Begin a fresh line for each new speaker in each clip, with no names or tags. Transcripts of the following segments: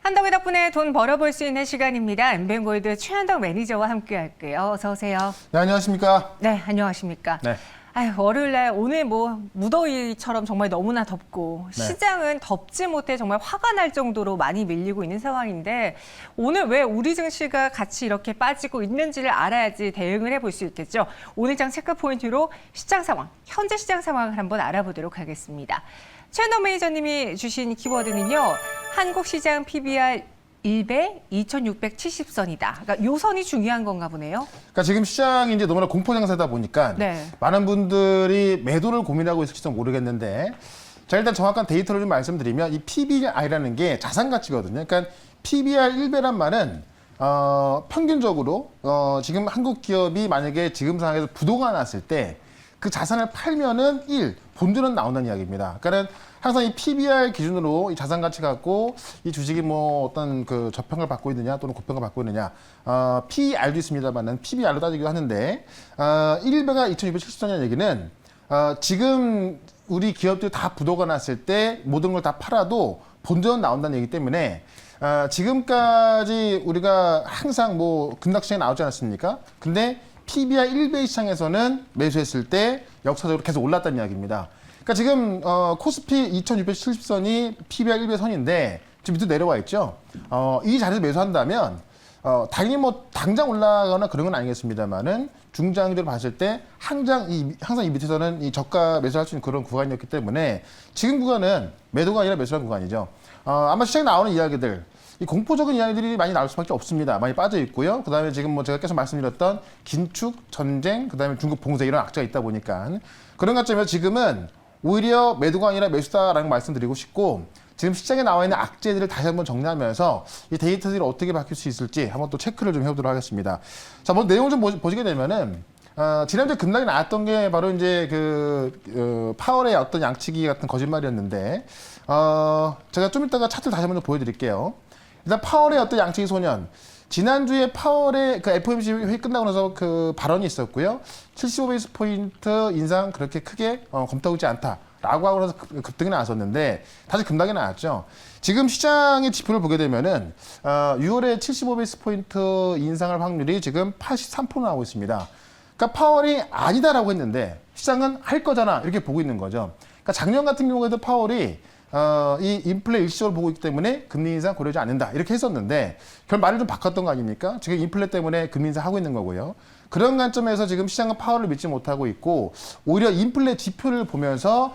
한덕의 덕분에 돈 벌어볼 수 있는 시간입니다. 엠뱅골드 최한덕 매니저와 함께 할게요. 어서 오세요.
네, 안녕하십니까?
네, 안녕하십니까?
네.
아유, 월요일날 오늘 무더위처럼 정말 너무나 덥고
네.
시장은 덥지 못해 정말 화가 날 정도로 많이 밀리고 있는 상황인데 오늘 왜 우리 증시가 같이 이렇게 빠지고 있는지를 알아야지 대응을 해볼 수 있겠죠. 오늘장 체크 포인트로 시장 상황, 현재 시장 상황을 한번 알아보도록 하겠습니다. 최한덕 매니저님이 주신 키워드는요. 한국 시장 PBR 1배 2,670선이다. 그러니까 요 선이 중요한 건가 보네요.
그러니까 지금 시장이 이제 너무나 공포 장세다 보니까
네.
많은 분들이 매도를 고민하고 있을지도 모르겠는데 자, 일단 정확한 데이터를 좀 말씀드리면 이 PBR이라는 게 자산 가치거든요. 그러니까 PBR 1배란 말은 평균적으로 지금 한국 기업이 만약에 지금 상황에서 부도가 났을 때 그 자산을 팔면은 본전은 나온다는 이야기입니다. 그러니까 항상 이 PBR 기준으로 이 자산 가치 갖고 이 주식이 뭐 어떤 그 저평을 받고 있느냐 또는 고평을 받고 있느냐, PER도 있습니다만은 PBR로 따지기도 하는데, 1배가 2,670선이라는 얘기는, 지금 우리 기업들이 다 부도가 났을 때 모든 걸 다 팔아도 본전은 나온다는 얘기 때문에, 지금까지 우리가 항상 뭐 급락시장이 나오지 않았습니까? 근데 PBR 1배 시장에서는 매수했을 때 역사적으로 계속 올랐다는 이야기입니다. 그러니까 지금 코스피 2,670선이 PBR 1배 선인데 지금 밑으로 내려와 있죠. 이 자리에서 매수한다면 당연히 뭐 당장 올라가거나 그런 건 아니겠습니다만은 중장기적으로 봤을 때 항상 이 밑에서는 이 저가 매수할 수 있는 그런 구간이었기 때문에 지금 구간은 매도가 아니라 매수한 구간이죠. 아마 시장에 나오는 이야기들, 이 공포적인 이야기들이 많이 나올 수밖에 없습니다. 많이 빠져 있고요. 그다음에 지금 뭐 제가 계속 말씀드렸던 긴축, 전쟁, 그다음에 중국 봉쇄 이런 악재가 있다 보니까 그런 관점에서 지금은 오히려 매도가 아니라 매수다라는 말씀드리고 싶고 지금 시장에 나와 있는 악재들을 다시 한번 정리하면서 이 데이터들이 어떻게 바뀔 수 있을지 한번 또 체크를 좀 해보도록 하겠습니다. 자, 먼저 내용을 좀 보시게 되면은 지난주에 급락이 나왔던 게 바로 이제 파월의 어떤 양치기 같은 거짓말이었는데 제가 좀 이따가 차트를 다시 한번 보여드릴게요. 일단 파월의 어떤 양치기 소년. 지난주에 파월의 그 FOMC 회의 끝나고 나서 그 발언이 있었고요. 75베이스 포인트 인상 그렇게 크게 검토하고 있지 않다라고 하고 나서 급등이 나왔었는데 다시 급락이 나왔죠. 지금 시장의 지표를 보게 되면은 6월에 75베이스 포인트 인상할 확률이 지금 83% 나오고 있습니다. 그러니까 파월이 아니다라고 했는데 시장은 할 거잖아 이렇게 보고 있는 거죠. 그러니까 작년 같은 경우에도 파월이 이 인플레 일시적으로 보고 있기 때문에 금리 인상 고려하지 않는다 이렇게 했었는데 결국 말을 좀 바꿨던 거 아닙니까? 지금 인플레 때문에 금리 인상 하고 있는 거고요. 그런 관점에서 지금 시장은 파월을 믿지 못하고 있고 오히려 인플레 지표를 보면서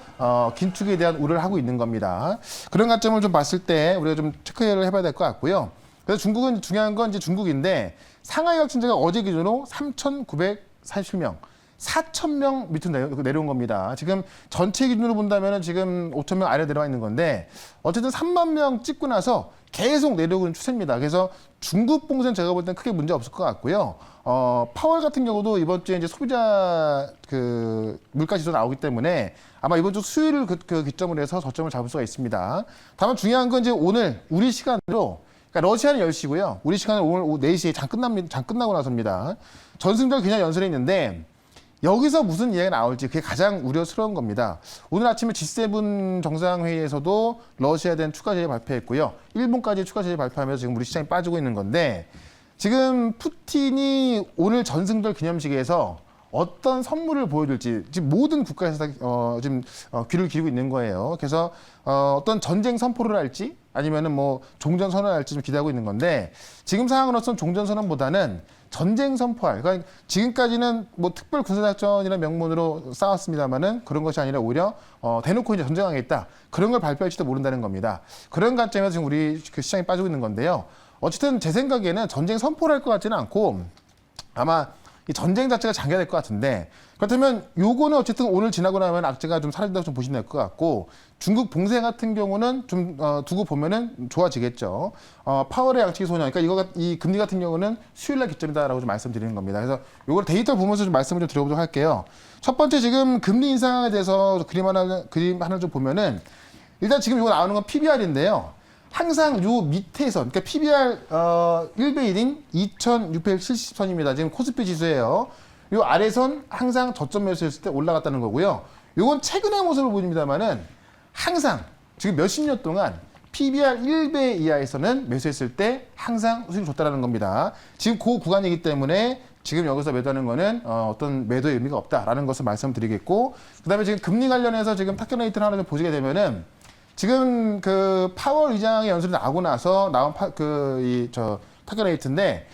긴축에 대한 우려를 하고 있는 겁니다. 그런 관점을 좀 봤을 때 우리가 좀 체크를 해봐야 될 것 같고요. 그래서 중국은 중요한 건 이제 중국인데 상하이 확진자가 어제 기준으로 3,947명. 4,000명 밑으로 내려온 겁니다. 지금 전체 기준으로 본다면 지금 5,000명 아래 내려와 있는 건데 어쨌든 3만 명 찍고 나서 계속 내려오는 추세입니다. 그래서 중국 봉쇄는 제가 볼 땐 크게 문제 없을 것 같고요. 파월 같은 경우도 이번 주에 이제 소비자 물가 지수 나오기 때문에 아마 이번 주 수요일을 그 기점으로 해서 저점을 잡을 수가 있습니다. 다만 중요한 건 이제 오늘 우리 시간으로 그러니까 러시아는 10시고요. 우리 시간은 오늘 오후 4시에 장 끝나고 나서입니다. 전승절 그냥 연설에 있는데 여기서 무슨 이야기가 나올지 그게 가장 우려스러운 겁니다. 오늘 아침에 G7 정상회의에서도 러시아에 대한 추가 제재 발표했고요. 일본까지 추가 제재 발표하면서 지금 우리 시장이 빠지고 있는 건데 지금 푸틴이 오늘 전승절 기념식에서 어떤 선물을 보여줄지 지금 모든 국가에서 다 지금 귀를 기울이고 있는 거예요. 그래서 어떤 전쟁 선포를 할지 아니면은 뭐 종전 선언을 할지 좀 기대하고 있는 건데 지금 상황으로서는 종전 선언보다는 전쟁 선포할. 그러니까 지금까지는 뭐 특별 군사작전이라는 명분으로 싸웠습니다만은 그런 것이 아니라 오히려 대놓고 이제 전쟁하겠다. 그런 걸 발표할지도 모른다는 겁니다. 그런 관점에서 지금 우리 그 시장이 빠지고 있는 건데요. 어쨌든 제 생각에는 전쟁 선포를 할 것 같지는 않고 아마 이 전쟁 자체가 장기화될 것 같은데 그렇다면 요거는 어쨌든 오늘 지나고 나면 악재가 좀 사라진다고 좀 보시면 될 것 같고 중국 봉쇄 같은 경우는 좀 두고 보면은 좋아지겠죠. 파월의 양치기 소년, 그러니까 이 금리 같은 경우는 수요일날 기점이다라고 좀 말씀드리는 겁니다. 그래서 요걸 데이터 보면서 좀 말씀을 좀 드려보도록 할게요. 첫 번째 지금 금리 인상에 대해서 그림 하나 좀 보면은 일단 지금 이거 나오는 건 PBR인데요. 항상 요 밑에선, 그러니까 PBR 1배 1인 2,670선입니다. 지금 코스피 지수예요. 요 아래선 항상 저점 매수했을 때 올라갔다는 거고요. 요건 최근의 모습을 보입니다만은 항상 지금 몇십 년 동안 PBR 1배 이하에서는 매수했을 때 항상 수익을 줬다라는 겁니다. 지금 그 구간이기 때문에 지금 여기서 매도하는 거는 어떤 매도의 의미가 없다라는 것을 말씀드리겠고, 그다음에 지금 금리 관련해서 지금 타겟 레이트를 하나 좀 보시게 되면은 지금 그 파월 의장의 연설이 나오고 나서 나온 타겟 레이트인데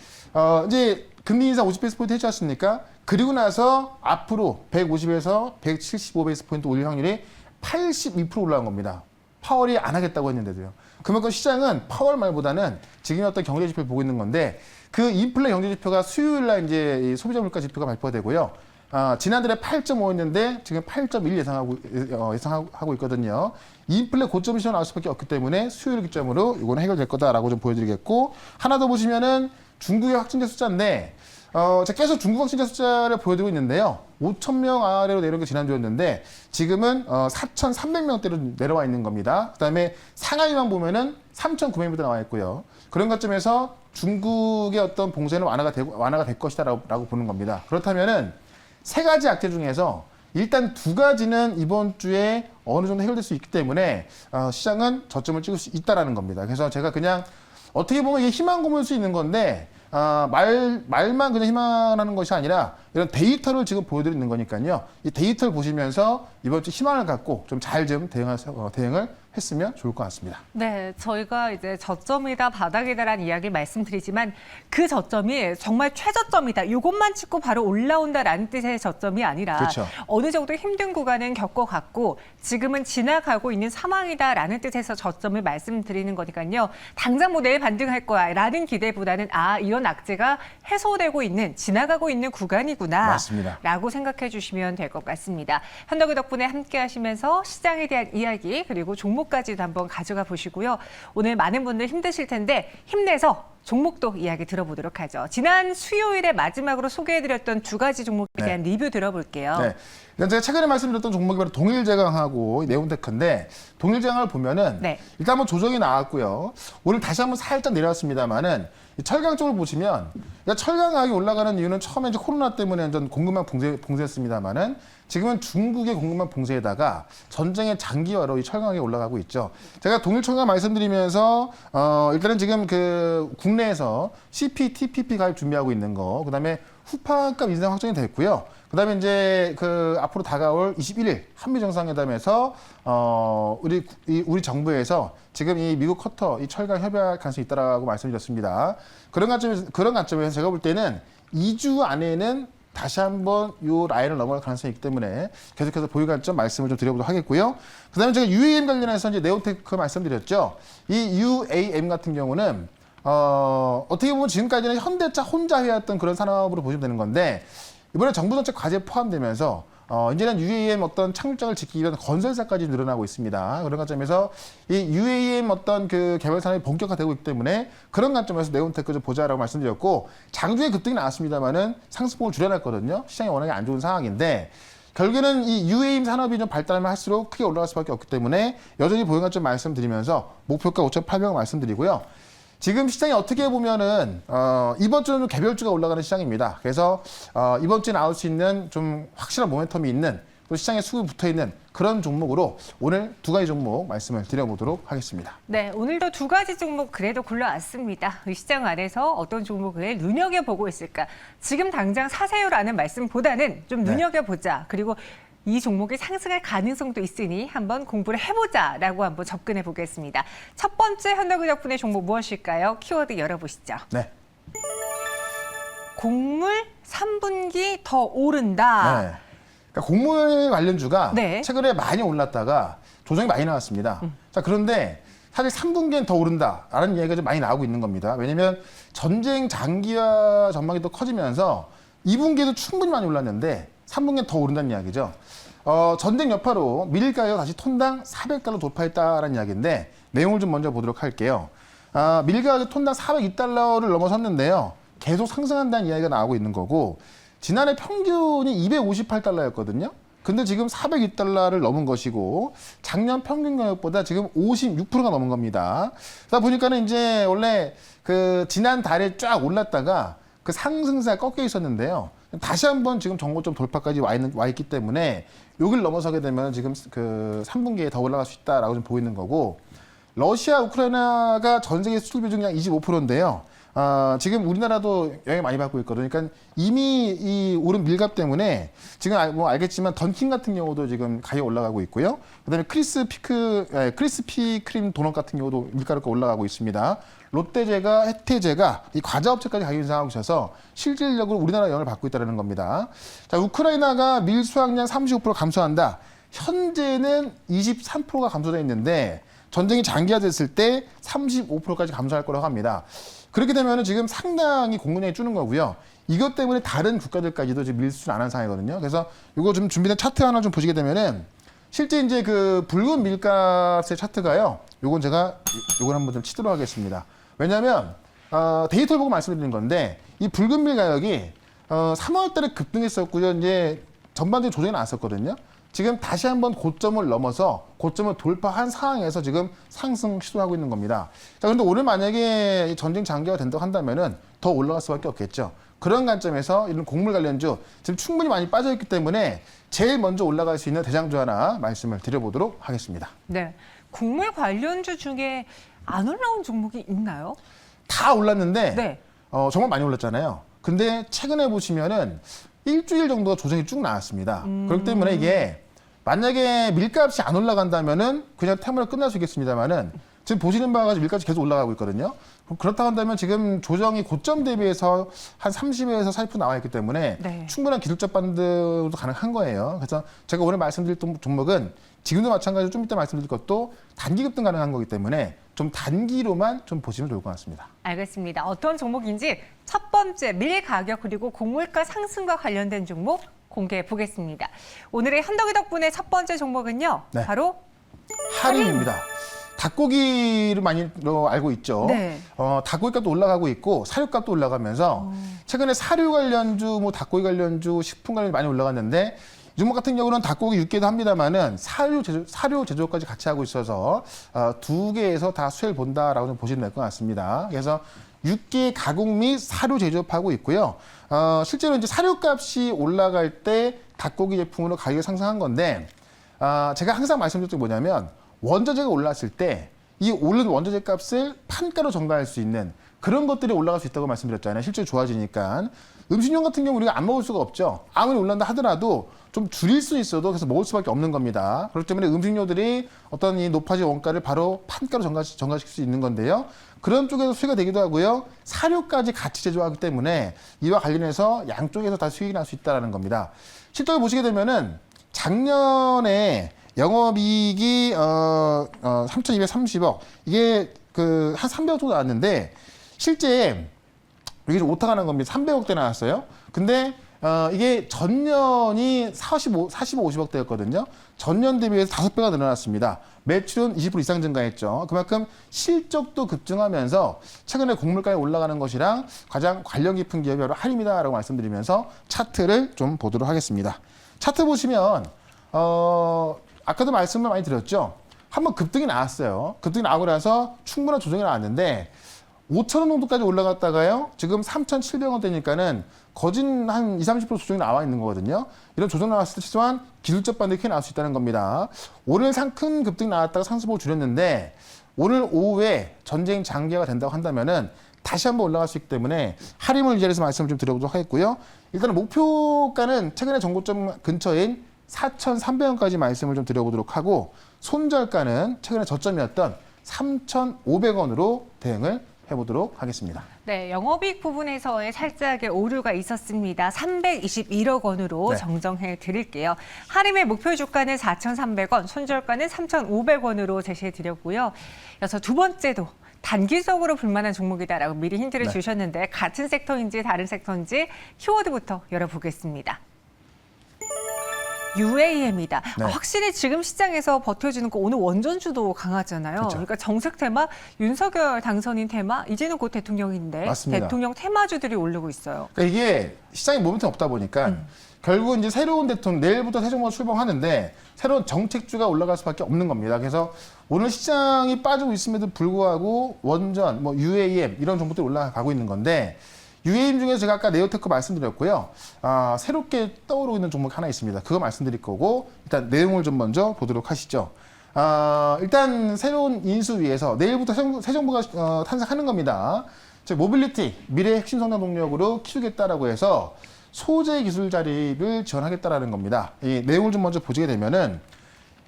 이제 금리 인상 50베이스 포인트 했지 않습니까? 그리고 나서 앞으로 150에서 175베이스 포인트 올릴 확률이 82% 올라간 겁니다. 파월이 안 하겠다고 했는데도요. 그만큼 시장은 파월 말보다는 지금의 어떤 경제 지표를 보고 있는 건데, 그 인플레 경제 지표가 수요일 날 이제 이 소비자 물가 지표가 발표가 되고요. 지난달에 8.5였는데 지금 8.1 예상하고 있거든요. 인플레 고점 시점 나올 수밖에 없기 때문에 수요일 기점으로 이건 해결될 거다라고 좀 보여드리겠고, 하나 더 보시면은 중국의 확진자 숫자인데 제가 계속 중국 확진자 숫자를 보여드리고 있는데요. 5,000명 아래로 내려온 게 지난주였는데 지금은 4,300명대로 내려와 있는 겁니다. 그다음에 상하이만 보면은 3,900명대 나와 있고요. 그런 관점에서 중국의 어떤 봉쇄는 완화가 될 것이다라고 보는 겁니다. 그렇다면은 세 가지 악재 중에서 일단 두 가지는 이번 주에 어느 정도 해결될 수 있기 때문에 시장은 저점을 찍을 수 있다라는 겁니다. 그래서 제가 그냥 어떻게 보면 이게 희망 고문일 수 있는 건데 말만 그냥 희망하는 것이 아니라 이런 데이터를 지금 보여드리는 거니까요. 이 데이터를 보시면서 이번 주 희망을 갖고 좀 잘 좀 대응을 했으면 좋을 것 같습니다.
네, 저희가 이제 저점이다 바닥이다라는 이야기를 말씀드리지만 그 저점이 정말 최저점이다. 이것만 찍고 바로 올라온다라는 뜻의 저점이 아니라
그렇죠.
어느 정도 힘든 구간은 겪어갔고 지금은 지나가고 있는 상황이다라는 뜻에서 저점을 말씀드리는 거니까요. 당장 뭐 내일 반등할 거야라는 기대보다는 이런 악재가 해소되고 있는 지나가고 있는 구간이구나.
맞습니다.
라고 생각해 주시면 될 것 같습니다. 현덕이 덕분에 함께 하시면서 시장에 대한 이야기 그리고 종목까지도 한번 가져가 보시고요. 오늘 많은 분들 힘드실 텐데 힘내서 종목도 이야기 들어보도록 하죠. 지난 수요일에 마지막으로 소개해드렸던 두 가지 종목에 대한 리뷰 들어볼게요.
네. 일단 제가 최근에 말씀드렸던 종목이 바로 동일제강하고 네온테크인데, 동일제강을 보면은 일단 한번 조정이 나왔고요. 오늘 다시 한번 살짝 내려왔습니다만은 철강 쪽을 보시면, 그러니까 철강 가격이 올라가는 이유는 처음에 이제 코로나 때문에 완전 공급망 봉쇄했습니다만은 지금은 중국의 공급망 봉쇄에다가 전쟁의 장기화로 이 철강 가격이 올라가고 있죠. 제가 동일철강 말씀드리면서 일단은 지금 그 국내에서 CPTPP 가입 준비하고 있는 거, 그다음에 후파값 인상 확정이 됐고요. 그다음에 이제 그 앞으로 다가올 21일 한미 정상회담에서 우리 정부에서 지금 이 미국 커터 이 철강 협의할 가능성이 있다라고 말씀드렸습니다. 그런 관점에서 제가 볼 때는 2주 안에는 다시 한번 이 라인을 넘어갈 가능성이 있기 때문에 계속해서 보유 관점 말씀을 좀 드려보도록 하겠고요. 그다음에 제가 UAM 관련해서 이제 네온테크 말씀드렸죠. 이 UAM 같은 경우는 어떻게 보면 지금까지는 현대차 혼자 해왔던 그런 산업으로 보시면 되는 건데, 이번에 정부 정책 과제에 포함되면서 이제는 UAM 어떤 착륙장을 짓기 위한 건설사까지 늘어나고 있습니다. 그런 관점에서 이 UAM 어떤 그 개발 산업이 본격화되고 있기 때문에 그런 관점에서 네온테크 좀 보자라고 말씀드렸고, 장중에 급등이 나왔습니다만은 상승폭을 줄여놨거든요. 시장이 워낙에 안 좋은 상황인데, 결국에는 이 UAM 산업이 좀 발달하면 할수록 크게 올라갈 수밖에 없기 때문에 여전히 보유 관점 말씀드리면서 목표가 5,800원 말씀드리고요. 지금 시장이 어떻게 보면은 이번 주는 좀 개별주가 올라가는 시장입니다. 그래서 이번 주에 나올 수 있는 좀 확실한 모멘텀이 있는, 또 시장에 수급이 붙어 있는 그런 종목으로 오늘 두 가지 종목 말씀을 드려보도록 하겠습니다.
네, 오늘도 두 가지 종목 그래도 골라왔습니다. 시장 안에서 어떤 종목을 눈여겨보고 있을까? 지금 당장 사세요라는 말씀보다는 좀 눈여겨보자. 그리고 이 종목이 상승할 가능성도 있으니 한번 공부를 해보자라고 한번 접근해 보겠습니다. 첫 번째 현덕이 덕분에 종목 무엇일까요? 키워드 열어보시죠.
네.
곡물 3분기 더 오른다.
네. 그러니까 곡물 관련주가
네.
최근에 많이 올랐다가 조정이 많이 나왔습니다. 자, 그런데 사실 3분기엔 더 오른다라는 이야기가 좀 많이 나오고 있는 겁니다. 왜냐하면 전쟁 장기화 전망이 또 커지면서 2분기에도 충분히 많이 올랐는데 3분기엔 더 오른다는 이야기죠. 전쟁 여파로 밀 가격 다시 톤당 400달러 돌파했다라는 이야기인데 내용을 좀 먼저 보도록 할게요. 밀 가격 톤당 402달러를 넘어섰는데요. 계속 상승한다는 이야기가 나오고 있는 거고, 지난해 평균이 258달러였거든요. 근데 지금 402달러를 넘은 것이고, 작년 평균 가격보다 지금 56%가 넘은 겁니다. 그러다 보니까는 이제 원래 그 지난 달에 쫙 올랐다가 그 상승세가 꺾여 있었는데요. 다시 한번 지금 정고점 돌파까지 와 있기 때문에 여기를 넘어서게 되면 지금 그 3분기에 더 올라갈 수 있다라고 좀 보이는 거고, 러시아, 우크라이나가 전 세계 수출 비중이 약 25%인데요. 지금 우리나라도 영향 많이 받고 있거든요. 그러니까 이미 이 오른 밀값 때문에 지금 뭐 알겠지만 던킨 같은 경우도 지금 가격 올라가고 있고요. 그다음에 크리스피 크림 도넛 같은 경우도 밀가루가 올라가고 있습니다. 롯데제가, 혜태제가 이 과자 업체까지 가격 인상하고 있어서 실질적으로 우리나라 영향을 받고 있다는 겁니다. 자, 우크라이나가 밀 수확량 35% 감소한다. 현재는 23%가 감소되어 있는데 전쟁이 장기화됐을 때 35%까지 감소할 거라고 합니다. 그렇게 되면 지금 상당히 공급량이 줄는 거고요. 이것 때문에 다른 국가들까지도 지금 밀 수출 안 한 상황이거든요. 그래서 이거 좀 준비된 차트 하나 좀 보시게 되면은 실제 이제 그 붉은 밀값의 차트가요. 요건 제가 요걸 한번 좀 치도록 하겠습니다. 왜냐하면 데이터를 보고 말씀드리는 건데 이 붉은 밀 가격이 3월달에 급등했었고요. 이제 전반적인 조정이 나왔었거든요. 지금 다시 한번 고점을 넘어서 고점을 돌파한 상황에서 지금 상승 시도하고 있는 겁니다. 자, 그런데 오늘 만약에 전쟁 장기화 된다고 한다면은 더 올라갈 수밖에 없겠죠. 그런 관점에서 이런 곡물 관련주 지금 충분히 많이 빠져있기 때문에 제일 먼저 올라갈 수 있는 대장주 하나 말씀을 드려보도록 하겠습니다.
네. 곡물 관련주 중에 안 올라온 종목이 있나요?
다 올랐는데
네.
정말 많이 올랐잖아요. 근데 최근에 보시면은 일주일 정도 조정이 쭉 나왔습니다. 그렇기 때문에 이게 만약에 밀값이 안 올라간다면은 그냥 테마로 끝날 수 있겠습니다만은 지금 보시는 바와 같이 밀값이 계속 올라가고 있거든요. 그렇다고 한다면 지금 조정이 고점 대비해서 한 30에서 40% 나와 있기 때문에
네.
충분한 기술적 반등도 가능한 거예요. 그래서 제가 오늘 말씀드릴 종목은 지금도 마찬가지로 좀 이따 말씀드릴 것도 단기 급등 가능한 거기 때문에 좀 단기로만 좀 보시면 좋을 것 같습니다.
알겠습니다. 어떤 종목인지 첫 번째 밀 가격 그리고 곡물가 상승과 관련된 종목 공개해 보겠습니다. 오늘의 현덕이 덕분에 첫 번째 종목은요.
네.
바로
할인입니다. 닭고기를 많이 알고 있죠.
네.
닭고기값도 올라가고 있고 사료값도 올라가면서 최근에 사료 관련주, 뭐 닭고기 관련주, 식품 관련주 많이 올라갔는데 이 종목 같은 경우는 닭고기 육개도 합니다만은 사료 제조까지 같이 하고 있어서 두 개에서 다 수혜를 본다라고 좀 보시면 될 것 같습니다. 그래서 육개 가공 및 사료 제조업하고 있고요. 실제로 이제 사료값이 올라갈 때 닭고기 제품으로 가격이 상승한 건데 제가 항상 말씀드렸던 게 뭐냐면 원자재가 올랐을 때 이 오른 원자재 값을 판가로 전가할 수 있는 그런 것들이 올라갈 수 있다고 말씀드렸잖아요. 실제로 좋아지니까. 음식료 같은 경우 우리가 안 먹을 수가 없죠. 아무리 올란다 하더라도 좀 줄일 수 있어도 그래서 먹을 수밖에 없는 겁니다. 그렇기 때문에 음식료들이 어떤 이 높아진 원가를 바로 판가로 전가시킬 수 있는 건데요. 그런 쪽에서 수혜가 되기도 하고요. 사료까지 같이 제조하기 때문에 이와 관련해서 양쪽에서 다 수익이 날 수 있다는 겁니다. 실적을 보시게 되면은 작년에 영업이익이 3,230억 이게 그 한 300억 정도 나왔는데 실제 이게 좀 오타가 난 겁니다. 300억대 나왔어요. 근데 이게 전년이 45, 50억대였거든요. 전년 대비해서 5배가 늘어났습니다. 매출은 20% 이상 증가했죠. 그만큼 실적도 급증하면서 최근에 곡물가에 올라가는 것이랑 가장 관련 깊은 기업이 바로 할인이다라고 말씀드리면서 차트를 좀 보도록 하겠습니다. 차트 보시면 아까도 말씀을 많이 드렸죠. 한번 급등이 나왔어요. 급등이 나오고 나서 충분한 조정이 나왔는데 5,000원 정도까지 올라갔다가요. 지금 3,700원대니까는 거진 한 20, 30% 조정이 나와 있는 거거든요. 이런 조정 나왔을 때 최소한 기술적 반등이 크게 나올 수 있다는 겁니다. 오늘 큰 급등이 나왔다가 상승폭을 줄였는데 오늘 오후에 전쟁 장기화가 된다고 한다면은 다시 한번 올라갈 수 있기 때문에 할인을 이 자리에서 말씀을 좀 드려보도록 하겠고요. 일단은 목표가는 최근에 정고점 근처인 4,300원까지 말씀을 좀 드려보도록 하고 손절가는 최근에 저점이었던 3,500원으로 대응을 해보도록 하겠습니다.
네, 영업이익 부분에서의 살짝의 오류가 있었습니다. 321억 원으로
네.
정정해 드릴게요. 할인의 목표 주가는 4,300원, 손절가는 3,500원으로 제시해 드렸고요. 이어서 두 번째도 단기적으로 불만한 종목이다라고 미리 힌트를
네.
주셨는데 같은 섹터인지 다른 섹터인지 키워드부터 열어보겠습니다. UAM이다.
네.
확실히 지금 시장에서 버텨주는 거 오늘 원전주도 강하잖아요.
그렇죠.
그러니까 정책 테마, 윤석열 당선인 테마, 이제는 곧 대통령인데
맞습니다.
대통령 테마주들이 오르고 있어요.
그러니까 이게 시장이 모멘텀 없다 보니까 결국은 이제 새로운 대통령, 내일부터 새 정부가 출범하는데 새로운 정책주가 올라갈 수밖에 없는 겁니다. 그래서 오늘 시장이 빠지고 있음에도 불구하고 원전, 뭐 UAM 이런 종목들이 올라가고 있는 건데 UAM 중에 제가 아까 네오테크 말씀드렸고요. 새롭게 떠오르고 있는 종목이 하나 있습니다. 그거 말씀드릴 거고 일단 내용을 좀 먼저 보도록 하시죠. 일단 새로운 인수위에서 내일부터 새 정부가 탄생하는 겁니다. 즉 모빌리티, 미래 핵심 성장 동력으로 키우겠다라고 해서 소재 기술 자립을 지원하겠다라는 겁니다. 이 내용을 좀 먼저 보시게 되면은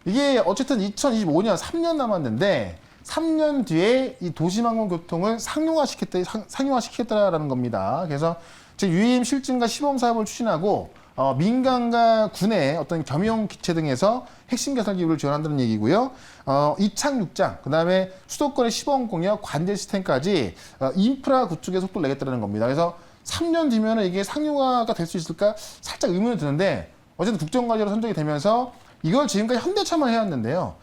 이게 어쨌든 2025년 3년 남았는데 3년 뒤에 이 도시망원 교통을 상용화시키겠다라는 겁니다. 그래서 즉 UAM 실증과 시범 사업을 추진하고 민간과 군의 어떤 겸용 기체 등에서 핵심 개발 기술을 지원한다는 얘기고요. 이착륙장, 그다음에 수도권의 시범 공역, 관제 시스템까지 인프라 구축에 속도를 내겠다는 겁니다. 그래서 3년 뒤면 이게 상용화가 될 수 있을까 살짝 의문이 드는데 어쨌든 국정과제로 선정이 되면서 이걸 지금까지 현대차만 해왔는데요.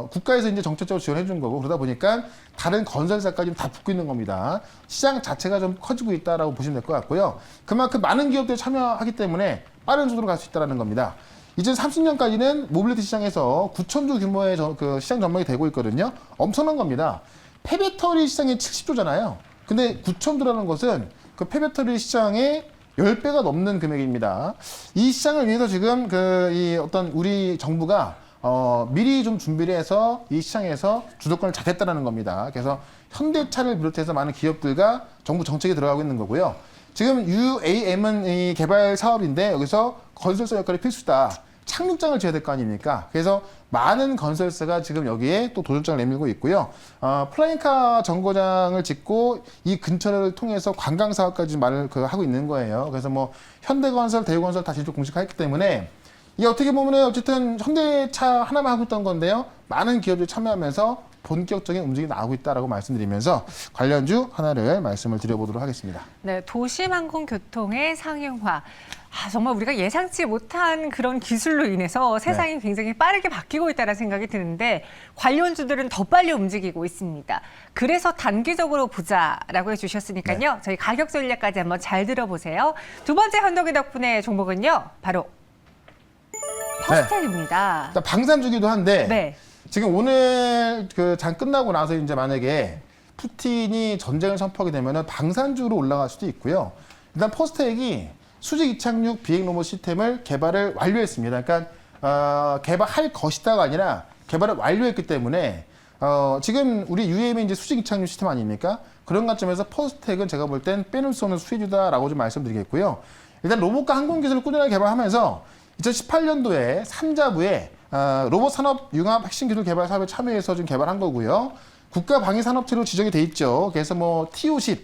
국가에서 이제 정책적으로 지원해 준 거고 그러다 보니까 다른 건설사까지 다 붙고 있는 겁니다. 시장 자체가 좀 커지고 있다라고 보시면 될 것 같고요. 그만큼 많은 기업들이 참여하기 때문에 빠른 속도로 갈 수 있다는 겁니다. 2030년까지는 모빌리티 시장에서 9,000조 규모의 그 시장 전망이 되고 있거든요. 엄청난 겁니다. 폐배터리 시장이 70조잖아요. 근데 9,000조라는 것은 그 폐배터리 시장의 10배가 넘는 금액입니다. 이 시장을 위해서 지금 이 어떤 우리 정부가 미리 좀 준비를 해서 이 시장에서 주도권을 잡겠다는 겁니다. 그래서 현대차를 비롯해서 많은 기업들과 정부 정책이 들어가고 있는 거고요. 지금 UAM은 이 개발 사업인데 여기서 건설사 역할이 필수다. 착륙장을 지어야 될 거 아닙니까? 그래서 많은 건설사가 지금 여기에 또 도전장을 내밀고 있고요. 플라잉카 정거장을 짓고 이 근처를 통해서 관광 사업까지 말을 하고 있는 거예요. 그래서 뭐 현대건설, 대우건설 다 진출 공식화했기 때문에 이게 어떻게 보면은 어쨌든 현대차 하나만 하고 있던 건데요. 많은 기업들이 참여하면서 본격적인 움직임이 나오고 있다라고 말씀드리면서 관련주 하나를 말씀을 드려보도록 하겠습니다.
네, 도시항공교통의 상용화. 정말 우리가 예상치 못한 그런 기술로 인해서 세상이 굉장히 빠르게 바뀌고 있다는 생각이 드는데 관련주들은 더 빨리 움직이고 있습니다. 그래서 단기적으로 보자라고 해주셨으니까요. 저희 가격 전략까지 한번 잘 들어보세요. 두 번째 현덕이 덕분에 종목은요. 바로 퍼스텍입니다.
일단 방산주기도 한데
네.
지금 오늘 그 장 끝나고 나서 이제 만약에 푸틴이 전쟁을 선포하게 되면은 방산주로 올라갈 수도 있고요. 일단 퍼스텍이 수직 이착륙 비행 로봇 시스템을 개발을 완료했습니다. 그러니까 개발할 것이다가 아니라 개발을 완료했기 때문에 지금 우리 UAM이 이제 수직 이착륙 시스템 아닙니까? 그런 관점에서 퍼스텍은 제가 볼 땐 빼놓을 수 없는 수혜주다라고 좀 말씀드리겠고요. 일단 로봇과 항공 기술을 꾸준하게 개발하면서 2018년도에 산자부에 로봇 산업 융합 핵심 기술 개발 사업에 참여해서 좀 개발한 거고요. 국가 방위 산업체로 지정이 돼 있죠. 그래서 뭐 T-50,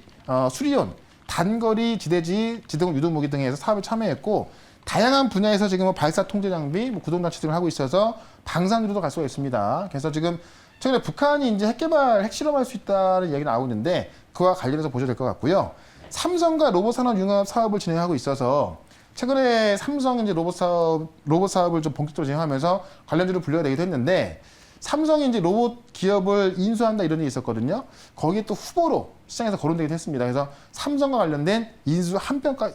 수리온, 단거리 지대지, 지동 유도 무기 등에서 사업에 참여했고 다양한 분야에서 지금 뭐 발사 통제 장비, 뭐 구동 장치 등을 하고 있어서 방산으로도 갈 수가 있습니다. 그래서 지금 최근에 북한이 이제 핵 개발, 핵 실험할 수 있다는 이야기 나오고 있는데 그와 관련해서 보셔야 될 것 같고요. 삼성과 로봇 산업 융합 사업을 진행하고 있어서 최근에 삼성 이제 로봇 사업을 좀 본격적으로 진행하면서 관련주로 분류가 되기도 했는데 삼성이 이제 로봇 기업을 인수한다 이런 일이 있었거든요. 거기에 또 후보로 시장에서 거론되기도 했습니다. 그래서 삼성과 관련된 인수 합병가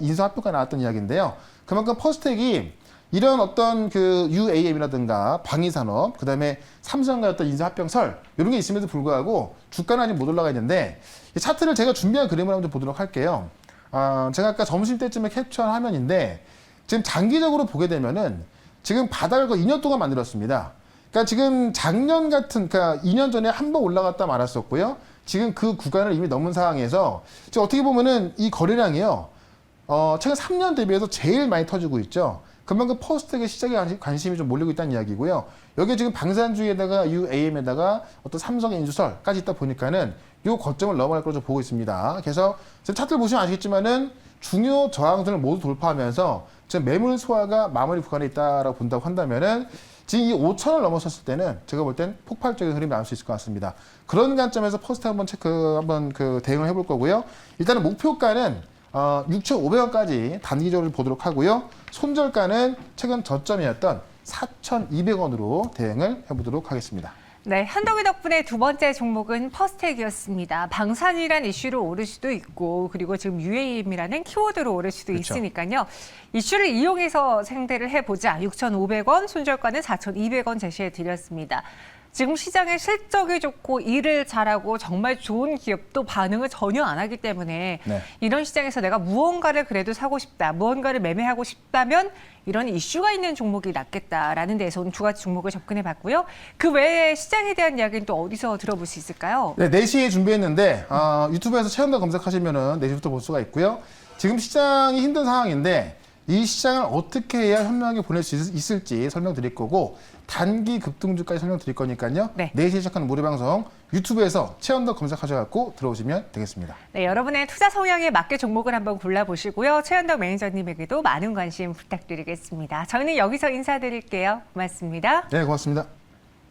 나왔던 이야기인데요. 그만큼 퍼스텍이 이런 어떤 그 UAM이라든가 방위산업, 그다음에 삼성과 어떤 인수 합병설 이런 게 있음에도 불구하고 주가는 아직 못 올라가 있는데 이 차트를 제가 준비한 그림을 한번 좀 보도록 할게요. 제가 아까 점심 때쯤에 캡처한 화면인데 지금 장기적으로 보게 되면은 지금 바닥을 2년 동안 만들었습니다. 그러니까 지금 작년 같은, 그러니까 2년 전에 한 번 올라갔다 말았었고요. 지금 그 구간을 이미 넘은 상황에서 지금 어떻게 보면은 이 거래량이요. 최근 3년 대비해서 제일 많이 터지고 있죠. 그만큼 퍼스텍의 시장에 관심이 좀 몰리고 있다는 이야기고요. 여기에 지금 방산주에다가 UAM에다가 어떤 삼성의 인수설까지 있다 보니까는 요 거점을 넘어갈 걸로 보고 있습니다. 그래서 지금 차트를 보시면 아시겠지만은 중요 저항선을 모두 돌파하면서 지금 매물 소화가 마무리 구간에 있다라고 본다고 한다면은 지금 이 5천을 넘어섰을 때는 제가 볼 땐 폭발적인 흐름이 나올 수 있을 것 같습니다. 그런 관점에서 퍼스텍 한번 대응을 해볼 거고요. 일단은 목표가는 6,500원까지 단기적으로 보도록 하고요. 손절가는 최근 저점이었던 4,200원으로 대응을 해보도록 하겠습니다.
네, 현덕이 덕분에 두 번째 종목은 퍼스텍이었습니다. 방산이란 이슈로 오를 수도 있고 그리고 지금 UAM이라는 키워드로 오를 수도
그렇죠.
있으니까요. 이슈를 이용해서 생대를 해보자. 6,500원, 손절가는 4,200원 제시해 드렸습니다. 지금 시장에 실적이 좋고 일을 잘하고 정말 좋은 기업도 반응을 전혀 안 하기 때문에
네.
이런 시장에서 내가 무언가를 그래도 사고 싶다, 무언가를 매매하고 싶다면 이런 이슈가 있는 종목이 낫겠다라는 데서 오늘 두 가지 종목을 접근해 봤고요. 그 외에 시장에 대한 이야기는 또 어디서 들어볼 수 있을까요?
네, 4시에 준비했는데 유튜브에서 최연더 검색하시면은 4시부터 볼 수가 있고요. 지금 시장이 힘든 상황인데 이 시장을 어떻게 해야 현명하게 보낼 수 있을지 설명드릴 거고 단기 급등주까지 설명드릴 거니까요.
네.
4시에 시작하는 무료방송 유튜브에서 최연더 검색하셔서 들어오시면 되겠습니다.
네, 여러분의 투자 성향에 맞게 종목을 한번 골라보시고요. 최현덕 매니저님에게도 많은 관심 부탁드리겠습니다. 저희는 여기서 인사드릴게요. 고맙습니다.
네, 고맙습니다.